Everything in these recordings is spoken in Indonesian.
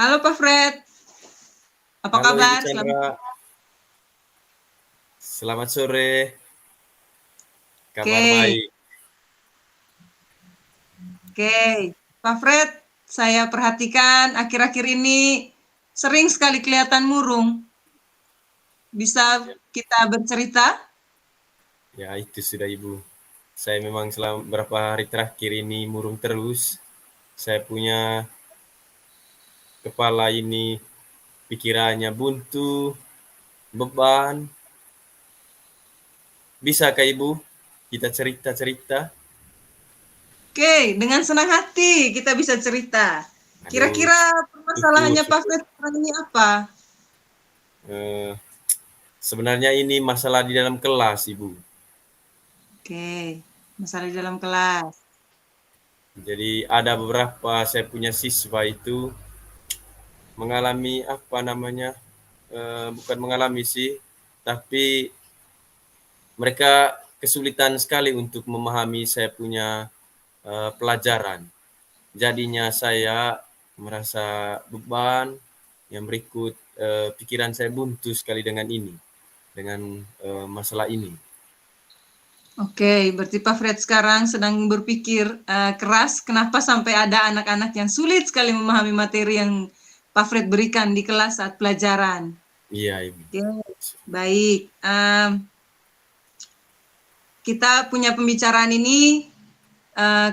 Halo Pak Fred, apa Halo Ibu kabar? Chandra, selamat sore, kabar Oke, baik. oke. Pak Fred, saya perhatikan akhir-akhir ini sering sekali kelihatan murung. Bisa Ya, kita bercerita? ya itu sudah Ibu. Saya memang selama beberapa hari terakhir ini murung terus. Saya punya kepala ini pikirannya buntu, beban. Bisakah Ibu kita cerita-cerita? Oke, dengan senang hati kita bisa cerita. Aduh, Kira-kira syukur, permasalahannya Pak syukur. Fred sekarang ini apa? Eh, Sebenarnya ini masalah di dalam kelas Ibu. Oke, masalah di dalam kelas. Jadi ada beberapa saya punya siswa itu mengalami apa namanya, bukan mengalami sih, tapi mereka kesulitan sekali untuk memahami saya punya pelajaran. Jadinya saya merasa beban yang berikut, pikiran saya buntu sekali dengan ini, dengan masalah ini. Oke, berarti Pak Fred sekarang sedang berpikir keras kenapa sampai ada anak-anak yang sulit sekali memahami materi yang Pak Fred berikan di kelas saat pelajaran. Iya, Ibu. Oke, baik. Kita punya pembicaraan ini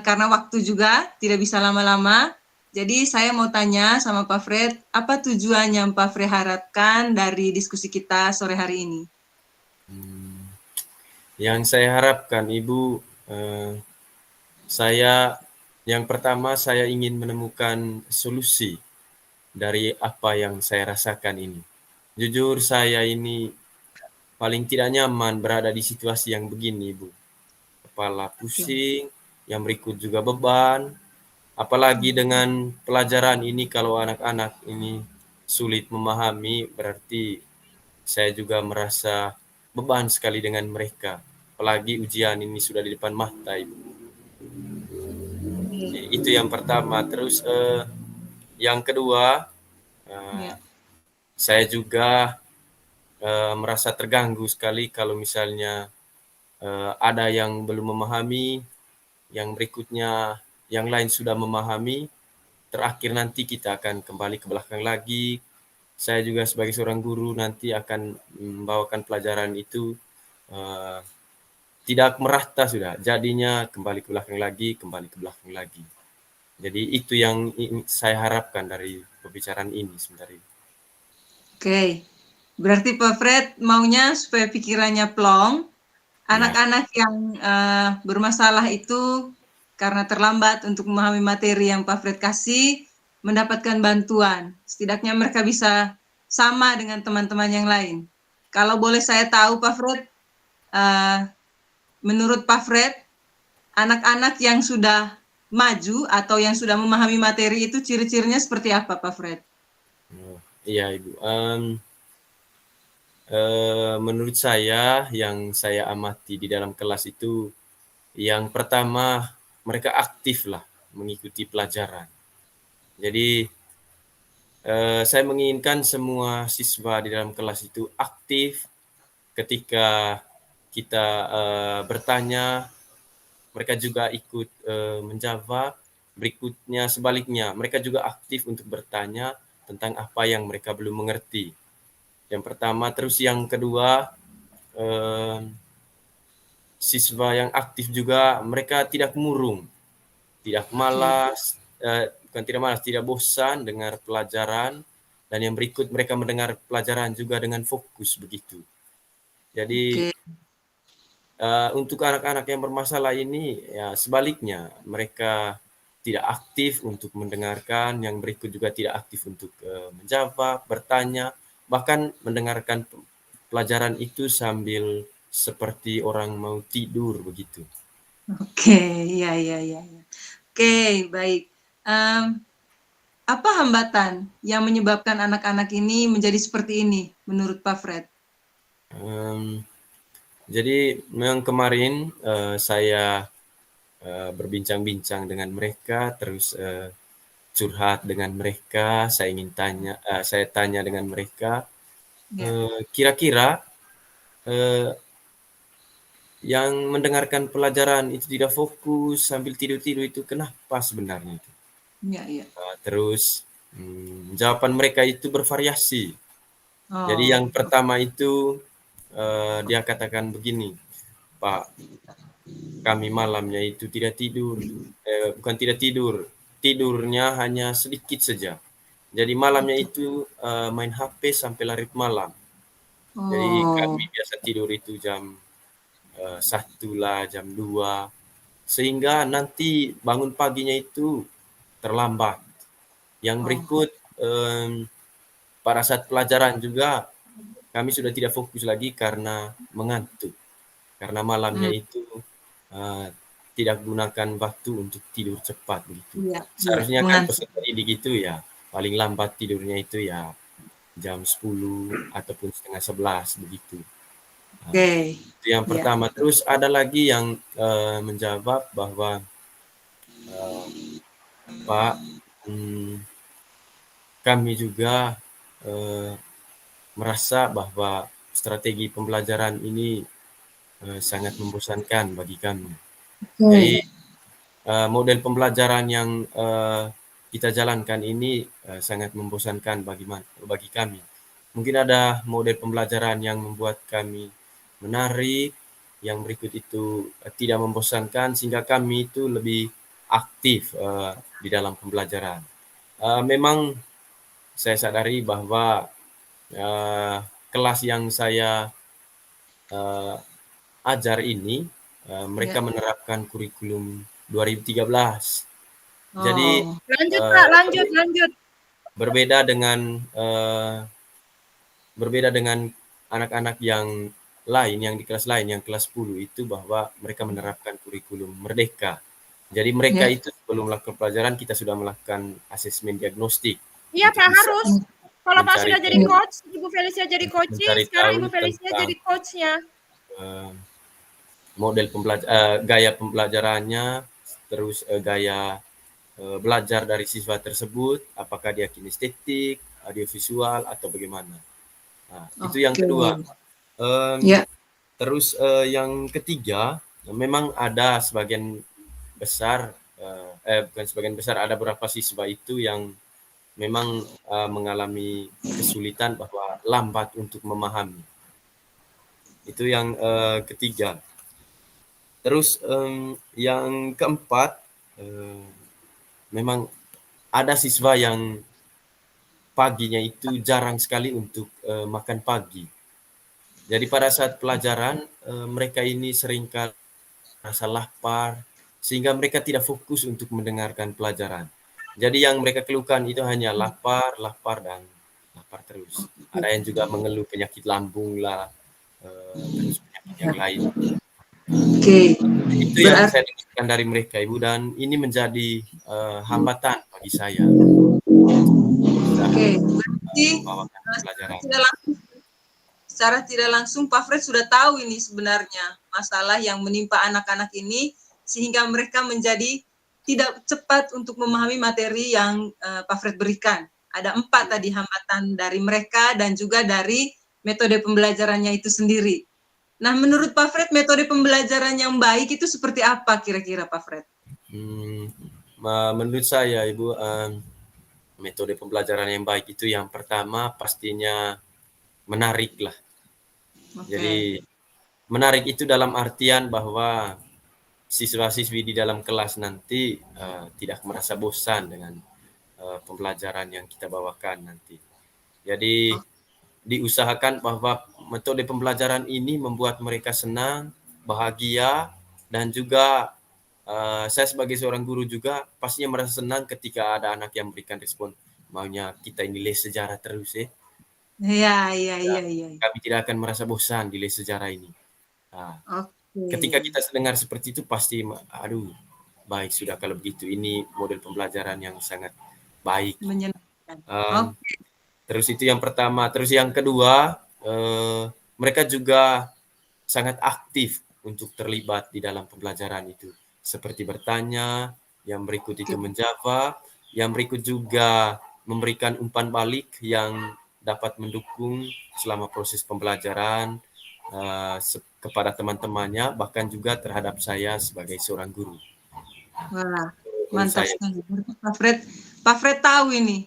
karena waktu juga tidak bisa lama-lama. Jadi saya mau tanya sama Pak Fred, apa tujuan yang Pak Fred harapkan dari diskusi kita sore hari ini? Hmm, yang saya harapkan Ibu, eh, saya yang pertama saya ingin menemukan solusi dari apa yang saya rasakan ini. Jujur saya ini paling tidak nyaman berada di situasi yang begini, Ibu. Kepala Oke. pusing, yang berikut juga beban, apalagi dengan pelajaran ini kalau anak-anak ini sulit memahami, berarti saya juga merasa beban sekali dengan mereka. Apalagi ujian ini sudah di depan mata, Ibu. Itu yang pertama. Terus yang kedua, eh, Ya. saya juga merasa terganggu sekali kalau misalnya ada yang belum memahami, yang berikutnya yang lain sudah memahami, terakhir nanti kita akan kembali ke belakang lagi. Saya juga sebagai seorang guru nanti akan membawakan pelajaran itu eh, tidak merata sudah, jadinya kembali ke belakang lagi, kembali ke belakang lagi. Jadi itu yang saya harapkan dari pembicaraan ini sebenarnya. Oke, berarti Pak Fred maunya supaya pikirannya plong, Ya, anak-anak yang bermasalah itu karena terlambat untuk memahami materi yang Pak Fred kasih, mendapatkan bantuan. Setidaknya mereka bisa sama dengan teman-teman yang lain. Kalau boleh saya tahu Pak Fred, eh, menurut Pak Fred, anak-anak yang sudah maju atau yang sudah memahami materi itu ciri-cirinya seperti apa Pak Fred? oh, iya Ibu. Menurut saya yang saya amati di dalam kelas itu, yang pertama mereka aktif lah mengikuti pelajaran. Jadi saya menginginkan semua siswa di dalam kelas itu aktif ketika kita bertanya, mereka juga ikut menjawab. Berikutnya sebaliknya, mereka juga aktif untuk bertanya tentang apa yang mereka belum mengerti. Yang pertama, terus yang kedua, eh, siswa yang aktif juga mereka tidak murung, tidak Oke. malas, bukan tidak malas, tidak bosan dengar pelajaran, dan yang berikut mereka mendengar pelajaran juga dengan fokus begitu. Jadi Oke. untuk anak-anak yang bermasalah ini ya sebaliknya, mereka tidak aktif untuk mendengarkan, yang berikut juga tidak aktif untuk menjawab, bertanya, bahkan mendengarkan pelajaran itu sambil seperti orang mau tidur begitu. Oke, iya, iya, iya, iya. Oke, baik. Em, apa hambatan yang menyebabkan anak-anak ini menjadi seperti ini menurut Pak Fred? Em, jadi memang kemarin saya berbincang-bincang dengan mereka, terus curhat dengan mereka, saya tanya dengan mereka, Ya. kira-kira yang mendengarkan pelajaran itu tidak fokus sambil tidur-tidur itu kenapa sebenarnya itu? Ya, ya. Terus jawaban mereka itu bervariasi. Jadi Oh, yang pertama itu dia katakan begini, Pak, kami malamnya itu tidak tidur, bukan tidak tidur, tidurnya hanya sedikit saja. Jadi malamnya itu main HP sampai larut malam. Jadi oh, kami biasa tidur itu jam 1 lah, jam 2, sehingga nanti bangun paginya itu terlambat. Yang oh, berikut, pada saat pelajaran juga kami sudah tidak fokus lagi karena mengantuk. Karena malamnya hmm, itu eee, tidak gunakan waktu untuk tidur cepat begitu. iya, iya, Seharusnya kan mengantuk. peserta didik itu ya paling lambat tidurnya itu ya jam 10 ataupun setengah 11 begitu. Nah, Oke, itu yang iya, pertama. Terus ada lagi yang menjawab bahwa, eee, "Pak, mmm, kami juga, eee, merasa bahwa strategi pembelajaran ini, sangat membosankan bagi kami." Jadi oke, model pembelajaran yang kita jalankan ini sangat membosankan bagi kami. Mungkin ada model pembelajaran yang membuat kami menarik, yang berikut itu tidak membosankan sehingga kami itu lebih aktif di dalam pembelajaran. Memang saya sadari bahwa eee, kelas yang saya eee, ajar ini mereka ya. menerapkan kurikulum 2013. Jadi, Oh, Lanjut Kak, lanjut, berbe lanjut. berbeda dengan, berbeda dengan anak-anak yang lain, yang di kelas lain, yang kelas 10 itu bahwa mereka menerapkan kurikulum merdeka. Jadi mereka ya. itu sebelum melakukan pelajaran kita sudah melakukan asesmen diagnostik Iya untuk Kak, bisa harus. Kalau Pak mencari sudah jadi tahu coach, Ibu Felicia jadi untuk coaching, mencari sekarang tahu Ibu Felicia tentang, jadi coachnya. eee, gaya pembelajarannya, terus, gaya belajar dari siswa tersebut, apakah dia kinestetik, audiovisual, atau bagaimana. Nah, itu yang Oke, kedua. ya, Terus yang ketiga, memang ada sebagian besar, bukan sebagian besar, ada beberapa siswa itu yang memang mengalami kesulitan bahwa lambat untuk memahami. Itu yang ketiga. Terus yang keempat, eee, memang ada siswa yang paginya itu jarang sekali untuk makan pagi. Jadi pada saat pelajaran mereka ini seringkali rasa lapar sehingga mereka tidak fokus untuk mendengarkan pelajaran. Jadi yang mereka keluhkan itu hanya lapar, lapar, dan lapar terus. Ada yang juga mengeluh penyakit lambung lah, terus penyakit yang lain. oke. Itu yang Berarti, saya dengarkan dari mereka, Ibu, dan ini menjadi hambatan bagi saya bisa oke. Berarti membawakan secara pelajaran. tidak langsung, Pak Fred sudah tahu ini sebenarnya masalah yang menimpa anak-anak ini sehingga mereka menjadi tidak cepat untuk memahami materi yang Pak Fred berikan. Ada 4 tadi hambatan dari mereka dan juga dari metode pembelajarannya itu sendiri. Nah, menurut Pak Fred, metode pembelajaran yang baik itu seperti apa kira-kira, Pak Fred? Hmm, menurut saya, Ibu, metode pembelajaran yang baik itu yang pertama pastinya menarik lah. Jadi Oke. menarik itu dalam artian bahwa siswa-siswi di dalam kelas nanti tidak merasa bosan dengan pembelajaran yang kita bawakan nanti. Jadi Oh, diusahakan bahwa metode pembelajaran ini membuat mereka senang, bahagia, dan juga saya sebagai seorang guru juga pastinya merasa senang ketika ada anak yang memberikan respon, maunya kita ini les sejarah terus ya. iya, iya, Ya, iya, iya. kami tidak akan merasa bosan di les sejarah ini. Nah, ketika Oke. kita dengar seperti itu pasti, aduh, baik sudah kalau begitu. Ini model pembelajaran yang sangat baik. Menyenangkan. Um, Oke. Terus itu yang pertama. Terus yang kedua, mereka juga sangat aktif untuk terlibat di dalam pembelajaran itu. Seperti bertanya, yang berikut itu menjawab, yang berikut juga memberikan umpan balik yang dapat mendukung selama proses pembelajaran kepada teman-temannya, bahkan juga terhadap saya sebagai seorang guru. Wah, Menurut mantap saya. sekali. Pak Fred tahu ini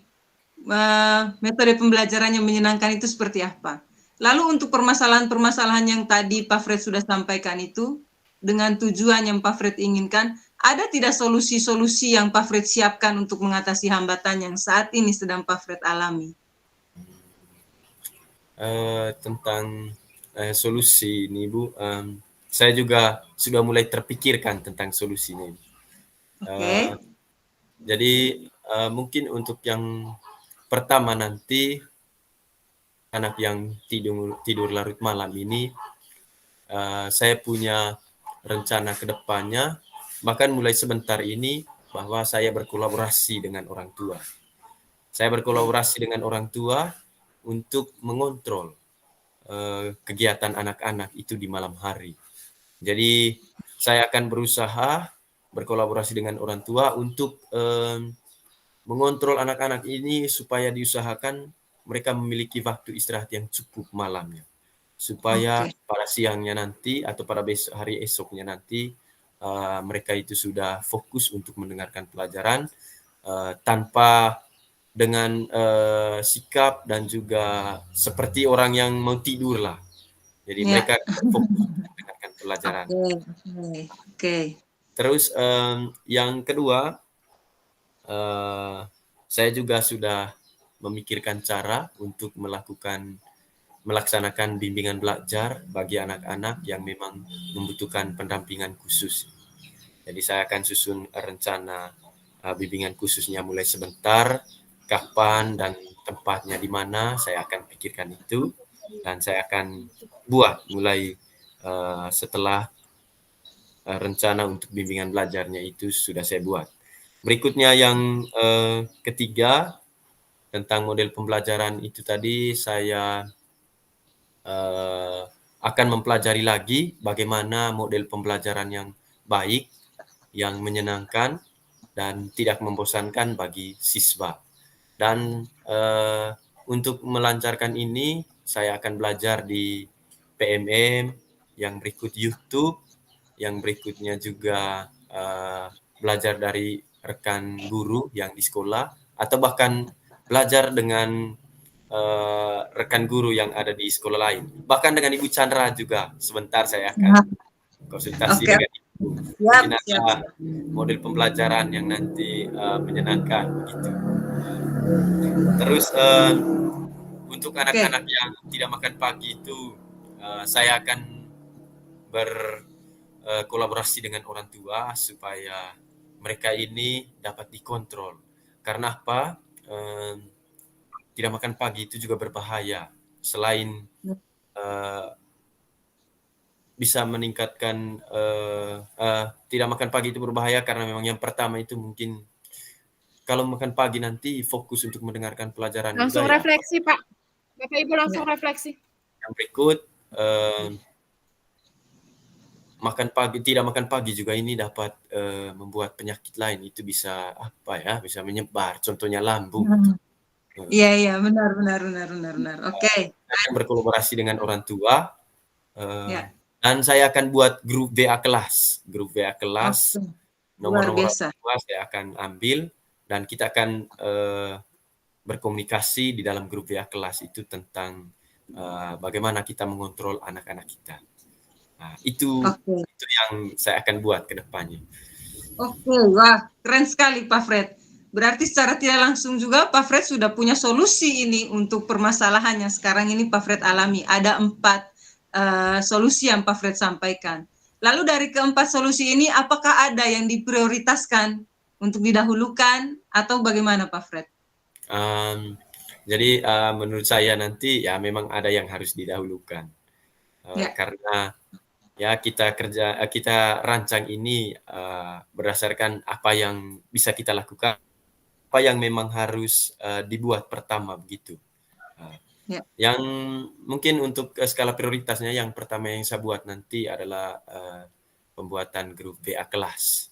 metode pembelajaran yang menyenangkan itu seperti apa. Lalu untuk permasalahan-permasalahan yang tadi Pak Fred sudah sampaikan itu, dengan tujuan yang Pak Fred inginkan, ada tidak solusi-solusi yang Pak Fred siapkan untuk mengatasi hambatan yang saat ini sedang Pak Fred alami? Tentang solusi ini Bu, saya juga sudah mulai terpikirkan tentang solusinya ini. Oke. Jadi mungkin untuk yang pertama nanti anak yang tidur larut malam ini, saya punya rencana ke depannya, bahkan mulai sebentar ini, bahwa saya berkolaborasi dengan orang tua. Saya berkolaborasi dengan orang tua untuk mengontrol kegiatan anak-anak itu di malam hari. Jadi saya akan berusaha berkolaborasi dengan orang tua untuk mengontrol anak-anak ini supaya diusahakan mereka memiliki waktu istirahat yang cukup malamnya. Supaya pada siangnya nanti atau pada hari esoknya nanti mereka itu sudah fokus untuk mendengarkan pelajaran tanpa dengan sikap dan juga seperti orang yang mau tidur lah. Jadi mereka fokus mendengarkan pelajaran. Oke. Terus yang kedua, saya juga sudah memikirkan cara untuk melaksanakan bimbingan belajar bagi anak-anak yang memang membutuhkan pendampingan khusus. Jadi saya akan susun rencana bimbingan khususnya mulai sebentar, kapan dan tempatnya di mana, saya akan pikirkan itu dan saya akan buat mulai setelah rencana untuk bimbingan belajarnya itu sudah saya buat. Berikutnya yang ketiga, tentang model pembelajaran itu tadi, saya akan mempelajari lagi bagaimana model pembelajaran yang baik, yang menyenangkan, dan tidak membosankan bagi siswa. Dan untuk melancarkan ini, saya akan belajar di PMM, yang berikut YouTube, yang berikutnya juga belajar dari rekan guru yang di sekolah, atau bahkan belajar dengan rekan guru yang ada di sekolah lain. Bahkan dengan Ibu Chandra juga, sebentar saya akan konsultasi dengan Ibu. Mungkin ada model pembelajaran yang nanti menyenangkan begitu. Terus untuk anak-anak yang tidak makan pagi itu, saya akan berkolaborasi dengan orang tua supaya mereka ini dapat dikontrol. Karena apa? Tidak makan pagi itu juga berbahaya. Selain bisa meningkatkan tidak makan pagi itu berbahaya karena memang yang pertama itu mungkin kalau makan pagi nanti fokus untuk mendengarkan pelajaran. Langsung juga, refleksi Pak. Bapak Ibu langsung refleksi. Yang berikut tidak makan pagi juga ini dapat membuat penyakit lain itu bisa bisa menyebar, contohnya lambung. Iya, benar. Oke. Saya akan berkolaborasi dengan orang tua dan saya akan buat grup WA kelas. Nomor-nomor orang tua saya akan ambil dan kita akan berkomunikasi di dalam grup WA kelas itu tentang bagaimana kita mengontrol anak-anak kita. Nah, itu yang saya akan buat ke depannya. Oke, wah keren sekali Pak Fred. Berarti secara tidak langsung juga Pak Fred sudah punya solusi ini untuk permasalahan yang sekarang ini Pak Fred alami. Ada 4 solusi yang Pak Fred sampaikan. Lalu dari keempat solusi ini, apakah ada yang diprioritaskan untuk didahulukan atau bagaimana Pak Fred? Jadi menurut saya nanti ya memang ada yang harus didahulukan. Karena ya kita rancang ini berdasarkan apa yang bisa kita lakukan, apa yang memang harus dibuat pertama begitu. Yang mungkin untuk skala prioritasnya, yang pertama yang saya buat nanti adalah pembuatan grup WA kelas.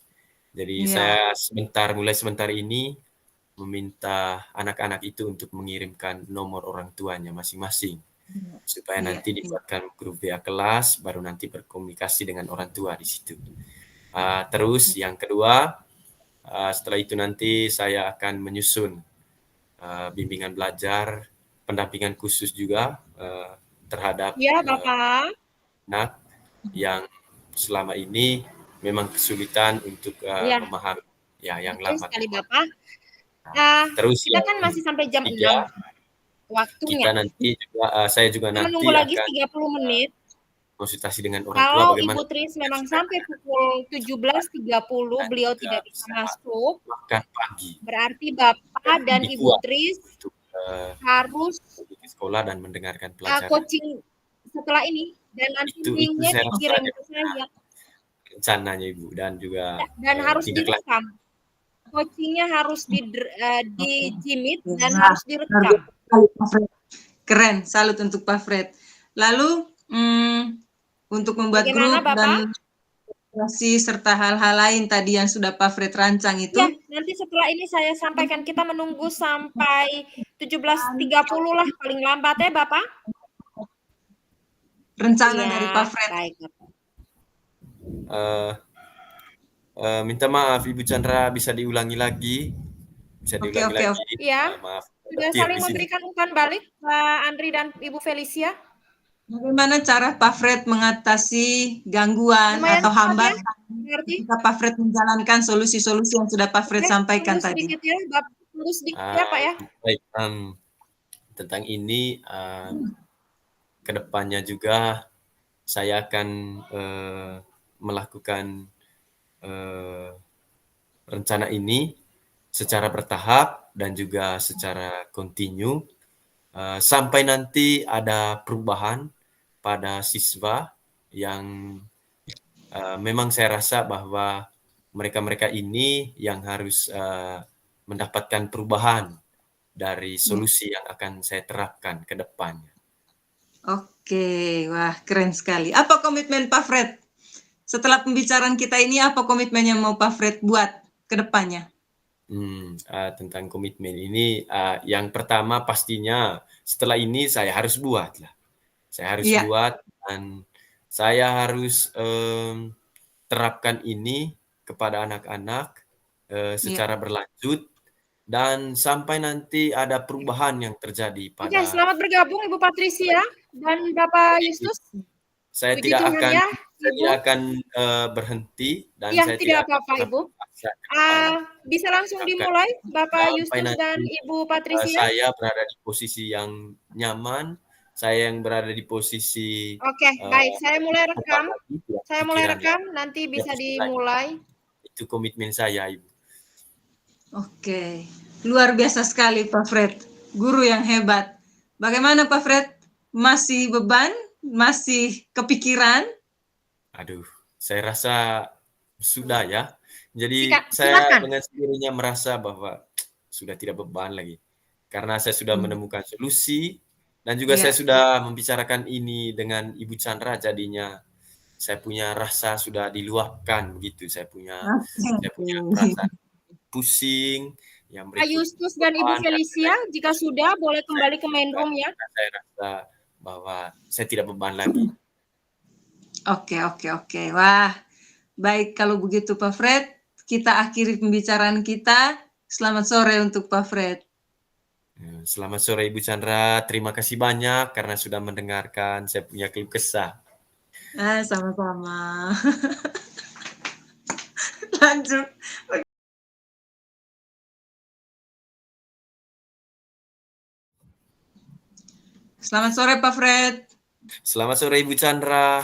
Jadi saya mulai sebentar ini meminta anak-anak itu untuk mengirimkan nomor orang tuanya masing-masing. Supaya Iya, nanti dibuatkan grup WA kelas, baru nanti berkomunikasi dengan orang tua di situ. Terus yang kedua, setelah itu nanti saya akan menyusun bimbingan belajar, pendampingan khusus juga terhadap Ya, Bapak. anak yang selama ini memang kesulitan untuk Iya, memahami yang betul lambat. sekali Bapak. Terus Kita yang kan masih sampai jam 6 ketiga, waktunya. kita nanti juga saya juga Kita nanti menunggu lagi akan 30 menit. konsultasi dengan orang tua Kalau bagaimana Ibu Tris memang sampai pukul 17.30 beliau tidak bisa masuk, makan pagi berarti Bapak dan lebih Ibu kuat Tris untuk harus pergi ke sekolah dan mendengarkan pelajaran. coaching setelah ini dan nanti Itu linknya saya rasa dikirim ke saya rencananya Ibu dan juga dan harus tindak lanjut. direkam. Coachingnya harus dijimit dan Nah, harus direkam. keren, salut untuk Pak Fred. Lalu untuk membuat Bagaimana, grup Bapak? dan serta hal-hal lain tadi yang sudah Pak Fred rancang itu. Ya, nanti setelah ini saya sampaikan, kita menunggu sampai 17.30 lah paling lambat ya Bapak. Rencana Ya, dari Pak Fred. baik. Minta maaf Ibu Chandra, bisa diulangi lagi? Bisa diulangi lagi? Oke. Ya, maaf. sudah saling memberikan umpan balik Pak Andri dan Ibu Felicia. Bagaimana cara Pak Fred mengatasi gangguan Lumayan atau cepat hambatan ketika Pak Fred menjalankan solusi-solusi yang sudah Pak Fred sampaikan tunggu tadi? sedikit ya, tunggu sedikit ya Pak ya. Baik, tentang ini kedepannya juga saya akan melakukan rencana ini secara bertahap dan juga secara kontinu sampai nanti ada perubahan pada siswa yang memang saya rasa bahwa mereka-mereka ini yang harus mendapatkan perubahan dari solusi yang akan saya terapkan ke depannya. Oke, wah keren sekali. Apa komitmen Pak Fred? Setelah pembicaraan kita ini, apa komitmen yang mau Pak Fred buat ke depannya? Tentang komitmen ini, yang pertama pastinya setelah ini saya harus buat lah. Saya harus buat dan saya harus terapkan ini kepada anak-anak secara berlanjut dan sampai nanti ada perubahan yang terjadi pada. Oke, selamat bergabung Ibu Patricia dan Bapak Justus. Saya Puji tidak Tuhan akan ya, saya akan berhenti dan ya, saya tidak apa-apa Ibu. Bisa langsung dimulai Bapak Justus dan Ibu Patricia. Saya berada di posisi yang nyaman, saya yang berada di posisi. Oke, baik. Saya mulai rekam. Nanti bisa dimulai. Itu komitmen saya, Ibu. Oke, luar biasa sekali Pak Fred, guru yang hebat. Bagaimana Pak Fred? Masih beban? Masih kepikiran? Aduh, saya rasa sudah ya. Jadi silakan. saya dengan sendirinya merasa bahwa sudah tidak beban lagi. Karena saya sudah menemukan solusi dan juga saya sudah membicarakan ini dengan Ibu Chandra, jadinya saya punya rasa sudah diluapkan begitu. Saya punya perasaan pusing yang Pak Justus dan Ibu Felicia, jika sudah boleh kembali ke main room ya. Saya rasa bahwa saya tidak beban lagi. Oke. Wah, baik kalau begitu Pak Fred, kita akhiri pembicaraan kita. Selamat sore untuk Pak Fred. Selamat sore Ibu Chandra, terima kasih banyak karena sudah mendengarkan saya punya keluh kesah. Sama-sama. Lanjut. Selamat sore Pak Fred. Selamat sore Ibu Chandra.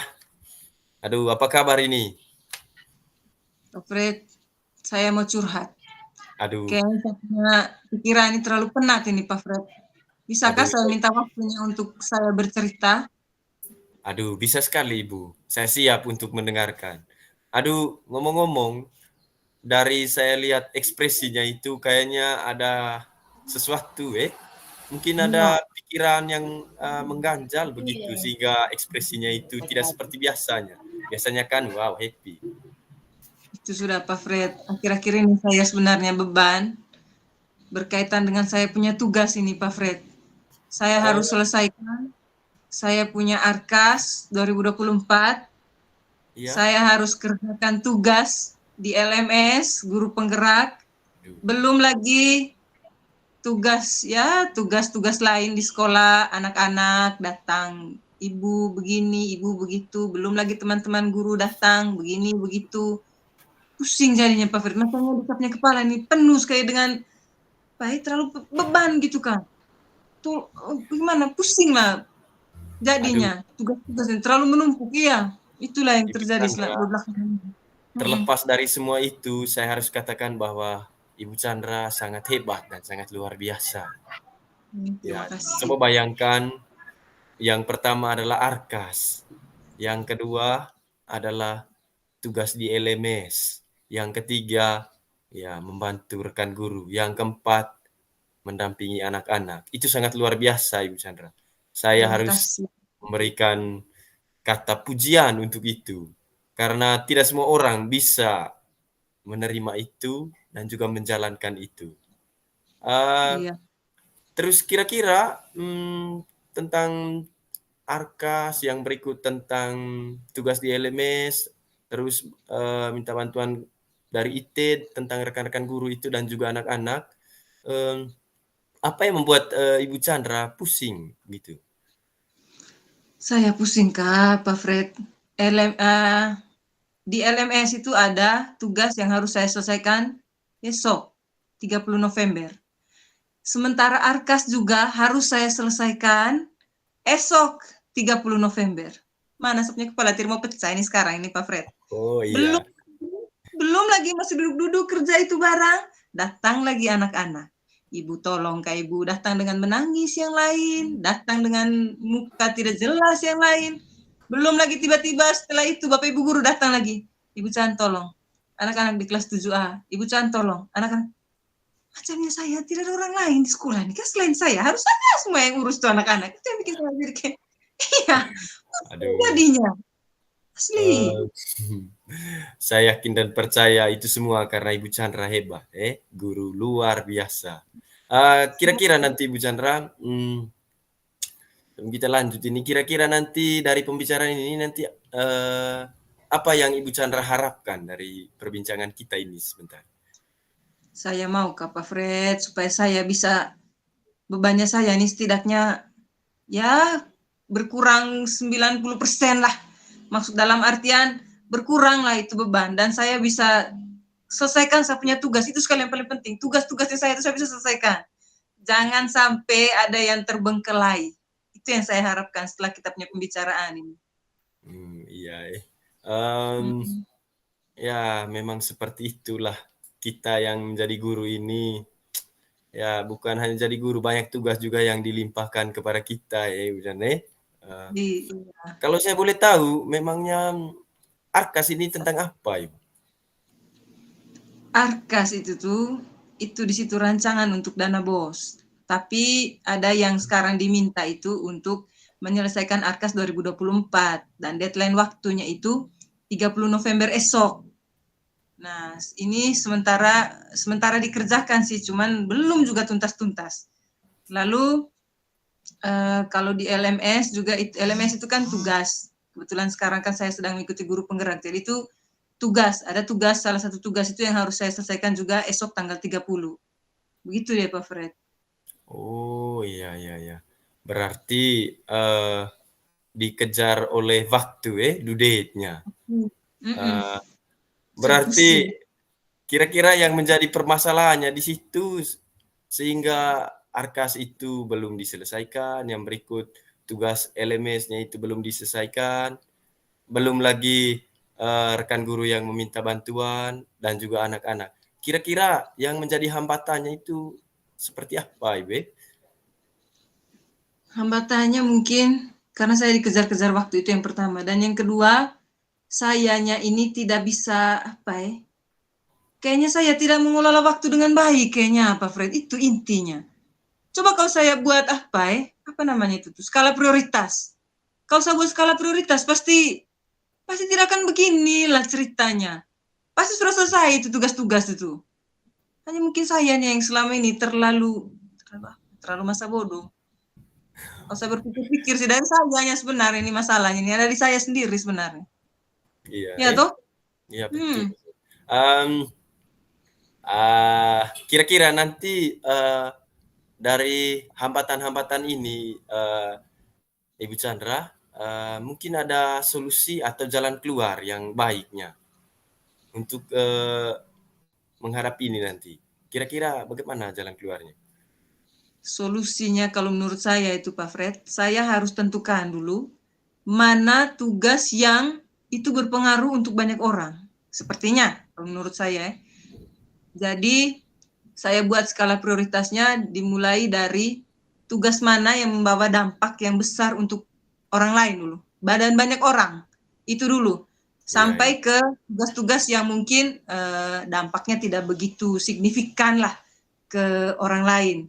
Aduh, apa kabar ini? Pak Fred, saya mau curhat. Aduh. Kayaknya saya punya pikiran ini terlalu penat ini Pak Fred. Bisakah saya minta waktunya untuk saya bercerita? Aduh, bisa sekali Ibu. Saya siap untuk mendengarkan. Aduh, ngomong-ngomong, dari saya lihat ekspresinya itu kayaknya ada sesuatu mungkin ada pikiran yang mengganjal begitu sehingga ekspresinya itu tidak seperti biasanya. Biasanya kan wow, happy. Itu sudah Pak Fred. Akhir-akhir ini saya sebenarnya beban. berkaitan dengan saya punya tugas ini, Pak Fred. Saya harus selesaikan. Saya punya Arkas 2024. Iya. Saya harus kerjakan tugas di LMS, guru penggerak. Aduh. Belum lagi tugas-tugas lain di sekolah, anak-anak datang, ibu begini, ibu begitu, belum lagi teman-teman guru datang, begini, begitu. Pusing jadinya Pak Fred, makanya dekapnya kepala ini penuh sekali dengan, baik terlalu beban gitu kan. Tuh, gimana, pusing lah jadinya, tugas-tugas yang terlalu menumpuk, iya. Itulah yang Ibu terjadi Chandra, belakangan ini. terlepas dari semua itu, saya harus katakan bahwa Ibu Chandra sangat hebat dan sangat luar biasa. Terima Ya, kasih. coba bayangkan, yang pertama adalah Arkas, yang kedua adalah tugas di LMS, yang ketiga ya membantu rekan guru, yang keempat mendampingi anak-anak. Itu sangat luar biasa, Ibu Chandra. Saya Terima harus kasih. memberikan kata pujian untuk itu, karena tidak semua orang bisa menerima itu dan juga menjalankan itu. Iya. Terus kira-kira tentang Arkas yang berikut, tentang tugas di LMS, terus minta bantuan dari IT tentang rekan-rekan guru itu dan juga anak-anak. Apa yang membuat Ibu Chandra pusing gitu? Saya pusing Kak, Pak Fred. Di LMS itu ada tugas yang harus saya selesaikan esok, 30 November. Sementara Arkas juga harus saya selesaikan esok, 30 November. Mana asapnya kepala tir mau pecah ini sekarang ini Pak Fred. Oh iya. Belum lagi masih duduk-duduk kerja itu barang, datang lagi anak-anak. Ibu tolong Kak Ibu, datang dengan menangis yang lain, datang dengan muka tidak jelas yang lain. Belum lagi tiba-tiba setelah itu Bapak Ibu guru datang lagi. Ibu Chan tolong, anak-anak di kelas 7A. Ibu Chan tolong, anak-anak. Macamnya saya, tidak ada orang lain di sekolah ini. Kan selain saya, harus saya semua yang urus tuh anak-anak. Itu yang bikin saya jadi kayak, iya, jadinya. Asli. Saya yakin dan percaya itu semua karena Ibu Chandra hebat, guru luar biasa. Kira-kira nanti Ibu Chandra, kita lanjut ini. Kira-kira nanti dari pembicaraan ini nanti apa yang Ibu Chandra harapkan dari perbincangan kita ini sebentar? Saya mau Kak Pak Fred supaya saya bisa, bebannya saya ini setidaknya ya berkurang 90% lah. Maksud dalam artian berkurang lah itu beban dan saya bisa selesaikan saya punya tugas. Itu sekali yang paling penting. Tugas-tugasnya saya itu saya bisa selesaikan. Jangan sampai ada yang terbengkelai. Itu yang saya harapkan setelah kita punya pembicaraan ini. Iya. Ya memang seperti itulah kita yang menjadi guru ini. Ya bukan hanya jadi guru, banyak tugas juga yang dilimpahkan kepada kita ya Ibu Chandra. Kalau saya boleh tahu, memangnya Arkas ini tentang apa, Ibu? Arkas itu di situ rancangan untuk dana BOS. Tapi ada yang sekarang diminta itu untuk menyelesaikan Arkas 2024 dan deadline waktunya itu 30 November esok. Nah, ini sementara dikerjakan sih, cuman belum juga tuntas-tuntas. Lalu kalau di LMS juga, LMS itu kan tugas. Kebetulan sekarang kan saya sedang mengikuti guru penggerak. Jadi itu tugas, ada tugas, salah satu tugas itu yang harus saya selesaikan juga esok tanggal 30. Begitu ya Pak Fred. Oh iya. Berarti dikejar oleh waktu due date-nya. Berarti kira-kira yang menjadi permasalahannya di situ sehingga Arkas itu belum diselesaikan, yang berikut tugas LMS-nya itu belum diselesaikan, belum lagi rekan guru yang meminta bantuan dan juga anak-anak. Kira-kira yang menjadi hambatannya itu seperti apa, Ibu? Hambatannya mungkin karena saya dikejar-kejar waktu itu yang pertama, dan yang kedua sayanya ini tidak bisa kayaknya saya tidak mengelola waktu dengan baik kayaknya Pak Fred, itu intinya. Coba kalau saya buat apa namanya itu tuh, skala prioritas. Kalau saya buat skala prioritas pasti tidak akan beginilah ceritanya. Pasti sudah selesai itu tugas-tugas itu. Hanya mungkin saya nih yang selama ini terlalu masa bodoh. Kalau saya berpikir-pikir sih dari sayanya sebenarnya ini masalahnya, ini ada di saya sendiri sebenarnya. Iya, Ya toh? iya betul. Kira-kira nanti dari hambatan-hambatan ini, Ibu Chandra, mungkin ada solusi atau jalan keluar yang baiknya untuk menghadapi ini nanti. Kira-kira bagaimana jalan keluarnya? Solusinya kalau menurut saya itu Pak Fred, saya harus tentukan dulu mana tugas yang itu berpengaruh untuk banyak orang. Sepertinya kalau menurut saya. Jadi saya buat skala prioritasnya dimulai dari tugas mana yang membawa dampak yang besar untuk orang lain dulu. Badan banyak orang, itu dulu. Sampai ke tugas-tugas yang mungkin dampaknya tidak begitu signifikan lah ke orang lain.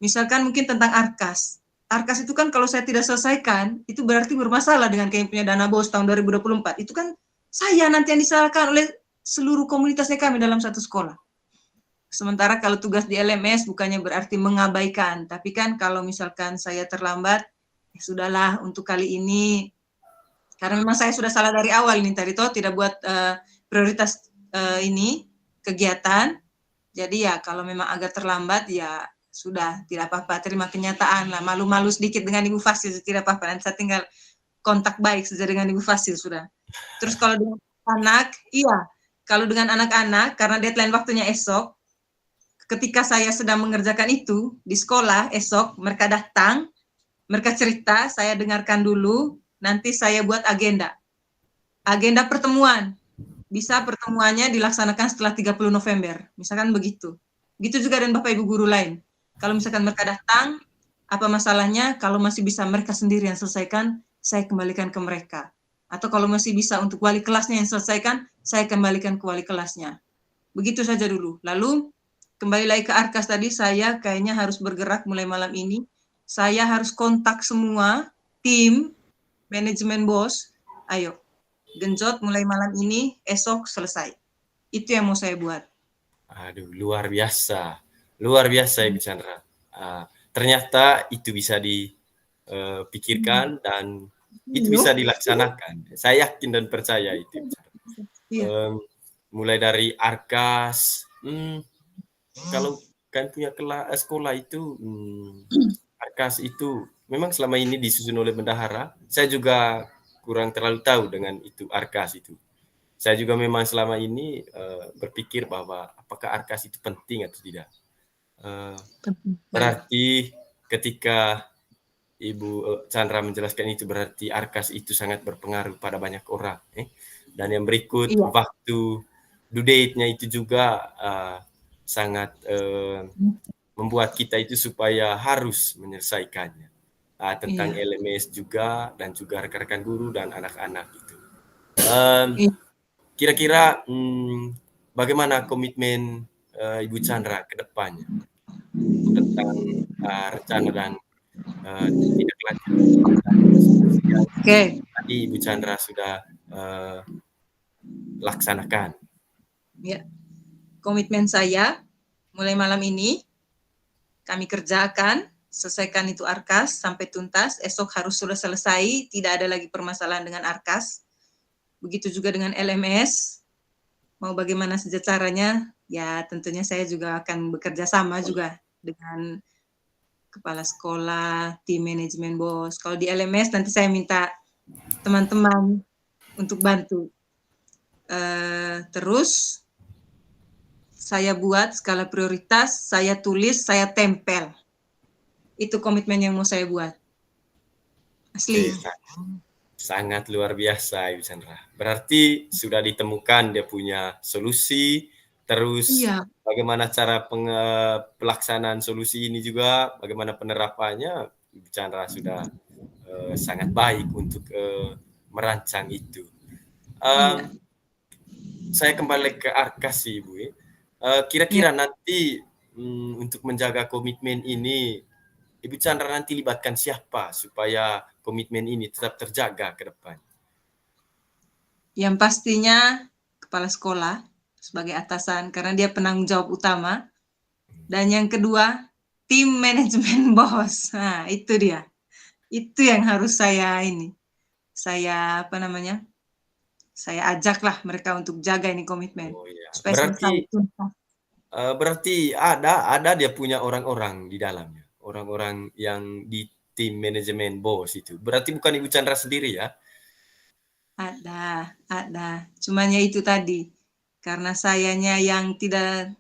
Misalkan mungkin tentang ARKAS. ARKAS itu kan kalau saya tidak selesaikan, itu berarti bermasalah dengan kami punya dana BOS tahun 2024. Itu kan saya nanti yang disalahkan oleh seluruh komunitasnya kami dalam satu sekolah. Sementara kalau tugas di LMS bukannya berarti mengabaikan, tapi kan kalau misalkan saya terlambat, ya sudahlah untuk kali ini, karena memang saya sudah salah dari awal ini tadi toh tidak buat prioritas ini kegiatan. Jadi ya kalau memang agak terlambat ya sudah tidak apa-apa, terima kenyataan lah, malu-malu sedikit dengan Ibu Fasil tidak apa-apa, nanti saya tinggal kontak baik saja dengan Ibu Fasil sudah. Terus kalau dengan anak, iya, kalau dengan anak-anak karena deadline waktunya esok, ketika saya sedang mengerjakan itu di sekolah esok, mereka datang, mereka cerita, saya dengarkan dulu, nanti saya buat agenda. Agenda pertemuan. Bisa pertemuannya dilaksanakan setelah 30 November. Misalkan begitu. Begitu juga dengan Bapak Ibu guru lain. Kalau misalkan mereka datang, apa masalahnya? Kalau masih bisa mereka sendiri yang selesaikan, saya kembalikan ke mereka. Atau kalau masih bisa untuk wali kelasnya yang selesaikan, saya kembalikan ke wali kelasnya. Begitu saja dulu. Lalu kembali lagi ke ARKAS tadi, saya kayaknya harus bergerak mulai malam ini. Saya harus kontak semua tim manajemen BOS. Ayo, genjot mulai malam ini, esok selesai. Itu yang mau saya buat. Aduh, luar biasa. Luar biasa Ibu Chandra. Ternyata itu bisa dipikirkan dan itu bisa dilaksanakan. Saya yakin dan percaya itu. Mulai dari ARKAS, kalau kan punya sekolah itu, ARKAS itu memang selama ini disusun oleh bendahara. Saya juga kurang terlalu tahu dengan itu ARKAS itu. Saya juga memang selama ini berpikir bahwa apakah ARKAS itu penting atau tidak. Berarti ketika Ibu Chandra menjelaskan itu berarti ARKAS itu sangat berpengaruh pada banyak orang. Dan yang berikut waktu due date-nya itu juga sangat membuat kita itu supaya harus menyelesaikannya. Tentang LMS juga dan juga rekan-rekan guru dan anak-anak itu. Kira-kira bagaimana komitmen Ibu Chandra ke depannya tentang rencana dan tindak lanjut yang tadi Ibu Chandra sudah laksanakan? Ya, komitmen saya mulai malam ini kami kerjakan, selesaikan itu ARKAS sampai tuntas. Esok harus sudah selesai, tidak ada lagi permasalahan dengan ARKAS. Begitu juga dengan LMS. Mau bagaimana saja caranya, ya tentunya saya juga akan bekerja sama juga dengan kepala sekolah, tim manajemen BOS. Kalau di LMS nanti saya minta teman-teman untuk bantu. Terus saya buat skala prioritas, saya tulis, saya tempel. Itu komitmen yang mau saya buat. Asli. Sangat luar biasa Ibu Chandra. Berarti sudah ditemukan dia punya solusi, terus bagaimana cara pelaksanaan solusi ini juga, bagaimana penerapannya, Ibu Chandra sudah sangat baik untuk merancang itu. Saya kembali ke ARKAS sih Ibu. Kira-kira nanti untuk menjaga komitmen ini, Ibu Chandra nanti libatkan siapa supaya komitmen ini tetap terjaga ke depan? Yang pastinya kepala sekolah sebagai atasan, karena dia penanggung jawab utama. Dan yang kedua, tim manajemen bos. Nah, itu dia. Itu yang harus saya saya ajaklah mereka untuk jaga ini komitmen. Oh ya, Supaya selesai. berarti ada dia punya orang-orang di dalamnya, orang-orang yang di tim manajemen bos itu. Berarti bukan Ibu Chandra sendiri ya? Ada. Cuman ya itu tadi, karena sayanya yang tidak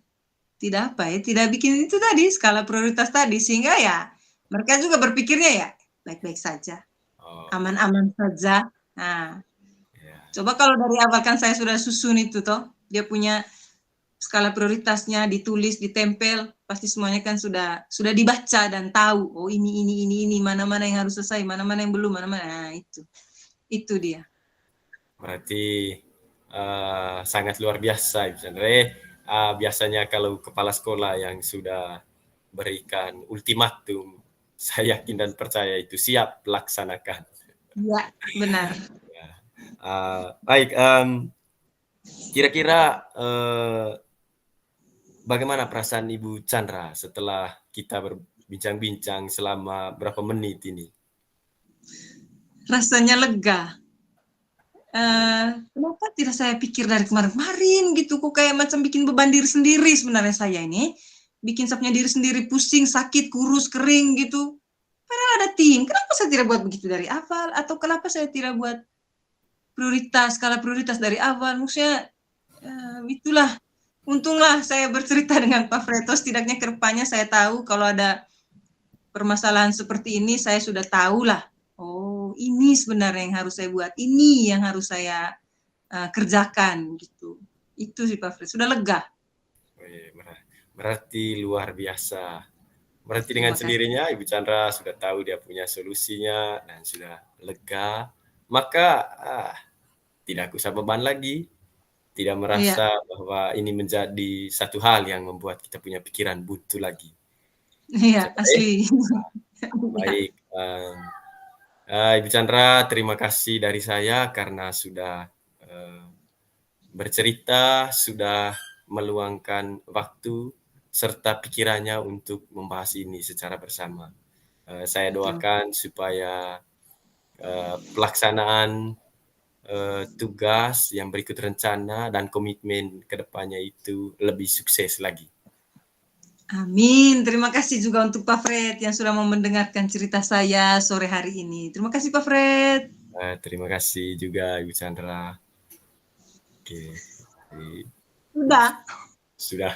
bikin itu tadi, skala prioritas tadi, sehingga ya mereka juga berpikirnya ya baik-baik saja, aman-aman saja. Nah, coba kalau dari awal kan saya sudah susun itu toh, dia punya skala prioritasnya ditulis, ditempel, pasti semuanya kan sudah dibaca dan tahu. Oh ini mana-mana yang harus selesai, mana-mana yang belum, mana-mana. Nah, itu dia. Berarti sangat luar biasa, Ibu Chandra. Biasanya kalau kepala sekolah yang sudah berikan ultimatum, saya yakin dan percaya itu siap laksanakan. Ya, benar. Baik, kira-kira bagaimana perasaan Ibu Chandra setelah kita berbincang-bincang selama berapa menit ini? Rasanya lega. Kenapa tidak saya pikir dari kemarin-kemarin gitu, kok kayak macam bikin beban diri sendiri sebenarnya saya ini. Bikin sapnya diri sendiri pusing, sakit, kurus, kering gitu. Padahal ada tim, kenapa saya tidak buat begitu dari awal? Atau kenapa saya tidak buat skala prioritas dari awal? Maksudnya, itulah. Untunglah saya bercerita dengan Pak Freto, setidaknya ke depannya saya tahu kalau ada permasalahan seperti ini, saya sudah tahu lah. Oh, ini sebenarnya yang harus saya buat, ini yang harus saya kerjakan gitu. Itu sih Pak Fred, sudah lega. Berarti luar biasa. Berarti dengan sendirinya Ibu Chandra sudah tahu dia punya solusinya dan sudah lega. Maka tidak usah beban lagi. Tidak merasa bahwa ini menjadi satu hal yang membuat kita punya pikiran buntu lagi. Iya, asli. Baik. Ibu Chandra, terima kasih dari saya karena sudah bercerita, sudah meluangkan waktu serta pikirannya untuk membahas ini secara bersama. Saya doakan supaya pelaksanaan tugas yang berikut rencana dan komitmen ke depannya itu lebih sukses lagi. Amin. Terima kasih juga untuk Pak Fred yang sudah mau mendengarkan cerita saya sore hari ini. Terima kasih Pak Fred. Terima kasih juga Ibu Chandra. Oke. Sudah. Sudah.